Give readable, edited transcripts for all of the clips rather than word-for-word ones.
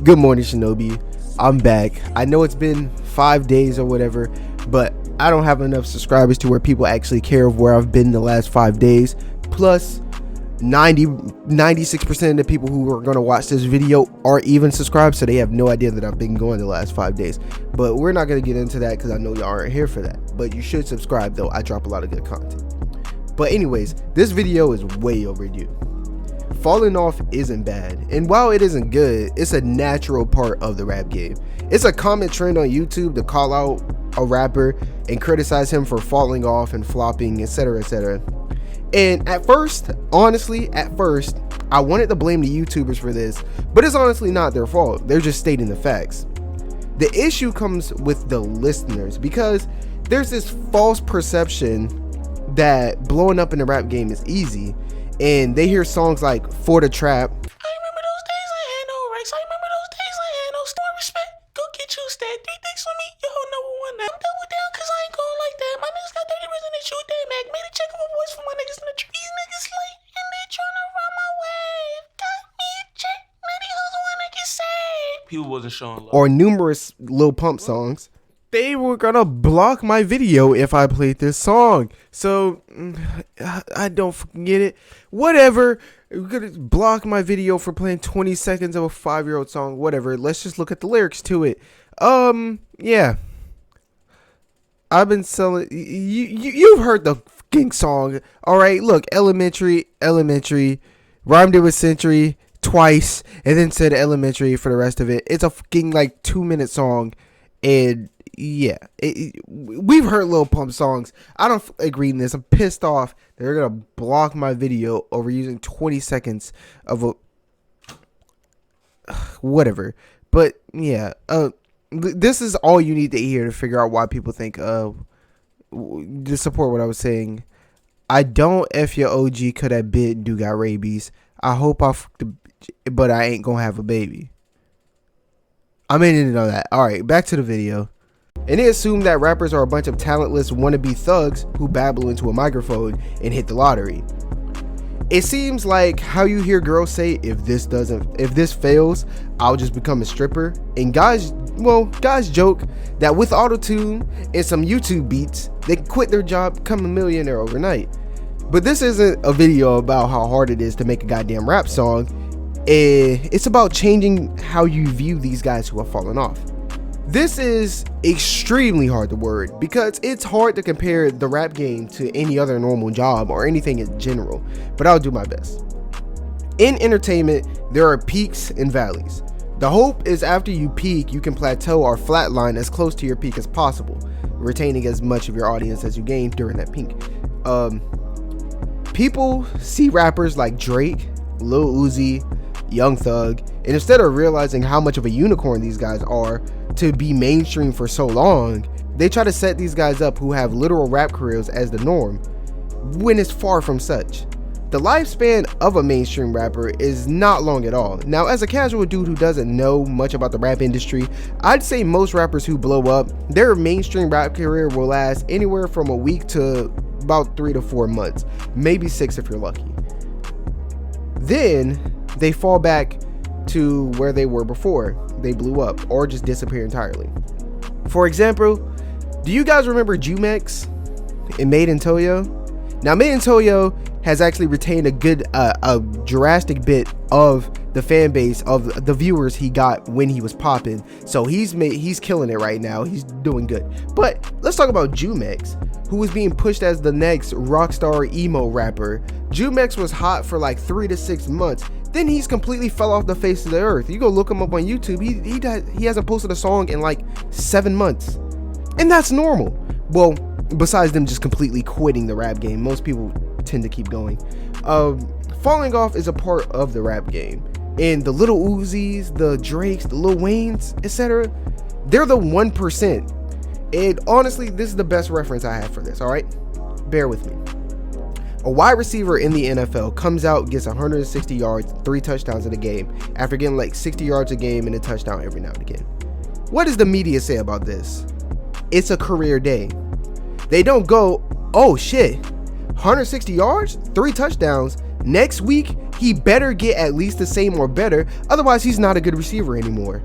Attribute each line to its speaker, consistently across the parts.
Speaker 1: Good morning, Shinobi. I'm back. I know it's been 5 days or whatever, but I don't have enough subscribers to where people actually care of where I've been the last 5 days. Plus, 96% of the people who are going to watch this video aren't even subscribed, so they have no idea that I've been going the last 5 days. But we're not going to get into that because I know y'all aren't here for that. But you should subscribe, though. I drop a lot of good content. But anyways, this video is way overdue. Falling off isn't bad, and while it isn't good, it's a natural part of the rap game. It's a common trend on YouTube to call out a rapper and criticize him for falling off and flopping, etc, etc. And at first, honestly, I wanted to blame the YouTubers for this, but it's honestly not their fault. They're just stating the facts. The issue comes with the listeners, because there's this false perception that blowing up in the rap game is easy, and they hear songs like For the Trap.
Speaker 2: I remember those days I had no rights. I remember those days I had no store respect. Go get you stat 3 things for me. Yo, number one now. I'm double down cause I ain't going like that. My niggas got 30 reason to shoot that Mac. Made a check of a voice for my niggas in the tree. These niggas late and they tryna run my wave. Got me a check. Now these hoes wanna get saved. People wasn't showing love.
Speaker 1: Or numerous Lil Pump songs. They were gonna block my video if I played this song. So I don't get it. Whatever. You're gonna block my video for playing 20 seconds of a 5-year-old song. Whatever. Let's just look at the lyrics to it. Yeah. I've been selling. You've heard the fucking song. All right. Look, elementary. Rhymed it with century twice, and then said elementary for the rest of it. It's a fucking like 2-minute song, and yeah, we've heard Lil Pump songs. I don't agree in this. I'm pissed off. They're gonna block my video over using 20 seconds of a whatever. But yeah, this is all you need to hear to figure out why people think to support what I was saying. I don't F your OG could have bit do got rabies. I hope I fucked but I ain't gonna have a baby. I may need to know that. Alright, back to the video. And they assume that rappers are a bunch of talentless wannabe thugs who babble into a microphone and hit the lottery. It seems like how you hear girls say, if this fails, I'll just become a stripper. And guys joke that with auto-tune and some YouTube beats, they can quit their job, become a millionaire overnight. But this isn't a video about how hard it is to make a goddamn rap song. It's about changing how you view these guys who have fallen off. This is extremely hard to word because it's hard to compare the rap game to any other normal job or anything in general, but I'll do my best. In entertainment, there are peaks and valleys. The hope is after you peak, you can plateau or flatline as close to your peak as possible, retaining as much of your audience as you gain during that peak. People see rappers like Drake, Lil Uzi, Young Thug, and instead of realizing how much of a unicorn these guys are to be mainstream for so long, they try to set these guys up who have literal rap careers as the norm, when it's far from such. The lifespan of a mainstream rapper is not long at all. Now, as a casual dude who doesn't know much about the rap industry, I'd say most rappers who blow up, their mainstream rap career will last anywhere from a week to about 3 to 4 months, maybe 6 if you're lucky. Then they fall back to where they were before they blew up or just disappear entirely. For example, do you guys remember Jumex and Made in Toyo? Now, Made in Toyo has actually retained a drastic bit of the fan base of the viewers he got when he was popping. So he's killing it right now. He's doing good. But let's talk about Jumex, who was being pushed as the next rockstar emo rapper. Jumex was hot for like 3 to 6 months. Then he's completely fell off the face of the earth. You go look him up on YouTube. He hasn't posted a song in like 7 months, and that's normal. Well, besides them just completely quitting the rap game, most people tend to keep going. Falling off is a part of the rap game, and the Little Uzis, the Drakes, the Lil Waynes, etc., they're the 1%. And honestly, this is the best reference I have for this. All right, bear with me. A wide receiver in the NFL comes out, gets 160 yards, 3 touchdowns in a game, after getting like 60 yards a game and a touchdown every now and again. What does the media say about this? It's a career day. They don't go, oh shit, 160 yards, 3 touchdowns, Next week, he better get at least the same or better, otherwise he's not a good receiver anymore.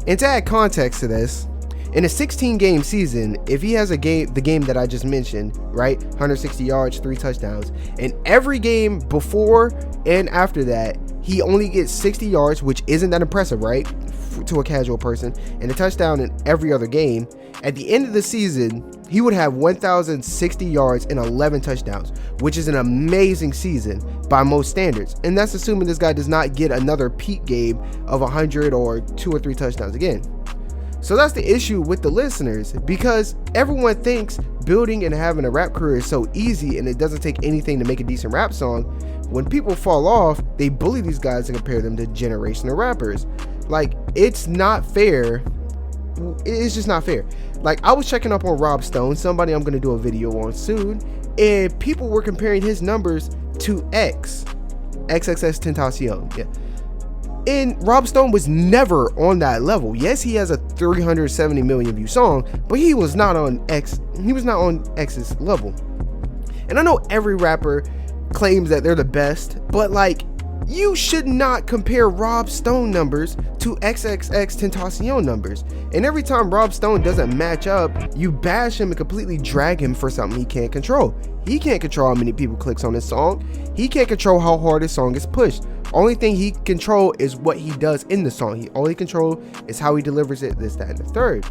Speaker 1: And to add context to this, in a 16-game season, if he has the game that I just mentioned, right, 160 yards, 3 touchdowns, and every game before and after that, he only gets 60 yards, which isn't that impressive, right, to a casual person, and a touchdown in every other game, at the end of the season, he would have 1,060 yards and 11 touchdowns, which is an amazing season by most standards. And that's assuming this guy does not get another peak game of 100 or 2 or 3 touchdowns again. So that's the issue with the listeners, because everyone thinks building and having a rap career is so easy and it doesn't take anything to make a decent rap song. When people fall off, they bully these guys and compare them to generational rappers. Like, it's not fair. It's just not fair. Like, I was checking up on Rob Stone, somebody I'm going to do a video on soon, and people were comparing his numbers to XXXTentacion. Yeah. And Rob Stone was never on that level. Yes, he has a 370 million view song, but he was not on X's level. And I know every rapper claims that they're the best, but like, you should not compare Rob Stone numbers to XXXTentacion numbers. And every time Rob Stone doesn't match up, you bash him and completely drag him for something he can't control. He can't control how many people clicks on his song. He can't control how hard his song is pushed. Only thing he can control is what he does in the song. All he control is how he delivers it, this, that, and the third.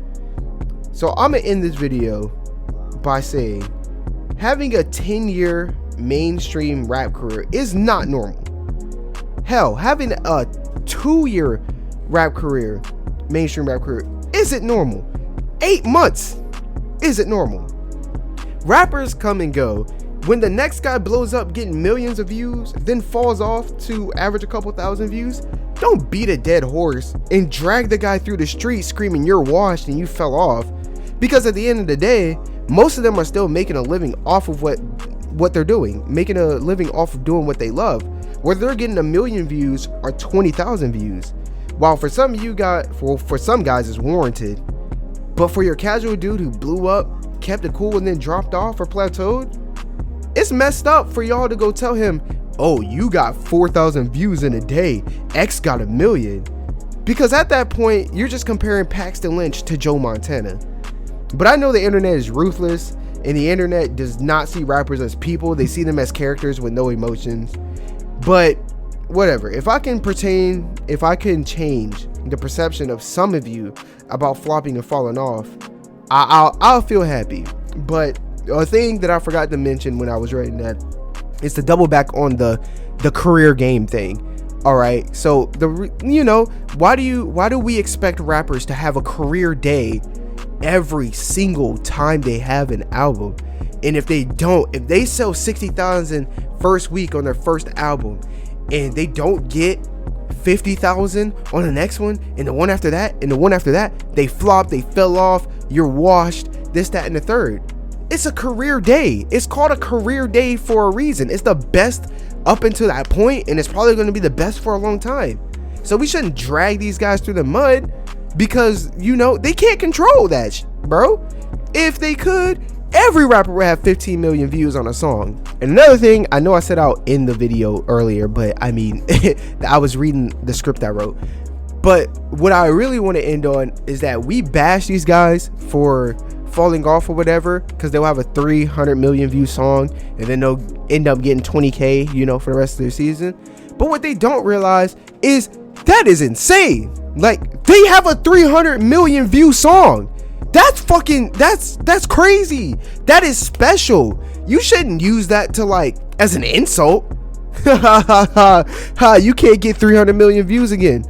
Speaker 1: So I'm gonna end this video by saying, having a 10-year mainstream rap career is not normal. Hell, having a 2-year rap career, mainstream rap career, isn't normal. 8 months isn't normal. Rappers come and go. When the next guy blows up getting millions of views, then falls off to average a couple thousand views, don't beat a dead horse and drag the guy through the street screaming you're washed and you fell off. Because at the end of the day, most of them are still making a living off of what they're doing, making a living off of doing what they love. Whether they're getting 1 million views or 20,000 views, while for some of you guys, for some guys it's warranted, but for your casual dude who blew up, kept it cool, and then dropped off or plateaued, it's messed up for y'all to go tell him, oh, you got 4,000 views in a day, X got 1 million. Because at that point, you're just comparing Paxton Lynch to Joe Montana. But I know the internet is ruthless, and the internet does not see rappers as people. They see them as characters with no emotions. But whatever, if I can change the perception of some of you about flopping and falling off, I'll feel happy. But a thing that I forgot to mention when I was writing that is to double back on the career game thing. All right, so why do we expect rappers to have a career day every single time they have an album? And if they sell 60,000 first week on their first album and they don't get 50,000 on the next one and the one after that and the one after that, they flop, they fell off, you're washed, this, that, and the third. It's a career day. It's called a career day for a reason. It's the best up until that point, and it's probably going to be the best for a long time. So we shouldn't drag these guys through the mud because, they can't control that, bro. If they could, every rapper would have 15 million views on a song. And another thing, I know I said out in the video earlier, but I mean, I was reading the script I wrote. But what I really want to end on is that we bash these guys for falling off or whatever, because they'll have a 300 million view song and then they'll end up getting 20K, for the rest of their season. But what they don't realize is that is insane. Like, they have a 300 million view song. That's crazy. That is special. You shouldn't use that to as an insult. You can't get 300 million views again.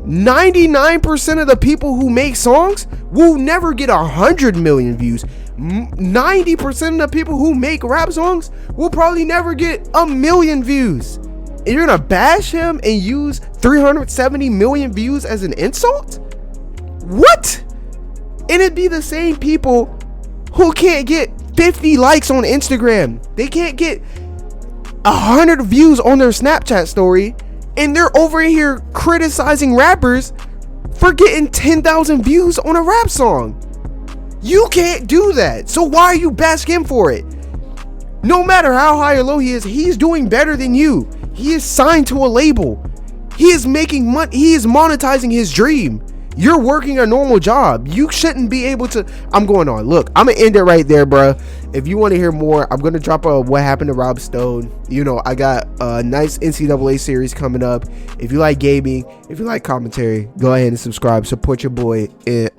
Speaker 1: 99% of the people who make songs will never get 100 million views. 90% of the people who make rap songs will probably never get 1 million views. And you're gonna bash him and use 370 million views as an insult? What? And it'd be the same people who can't get 50 likes on Instagram. They can't get 100 views on their Snapchat story, and they're over here criticizing rappers for getting 10,000 views on a rap song. You can't do that. So why are you bashing him for it? No matter how high or low he is, he's doing better than you. He is signed to a label. He is making money. He is monetizing his dream. You're working a normal job. You shouldn't be able to. I'm going on. Look, I'm gonna end it right there, bro. If you want to hear more, I'm gonna drop a what happened to Rob Stone. You know, I got a nice NCAA series coming up. If you like gaming, if you like commentary, go ahead and subscribe. Support your boy. And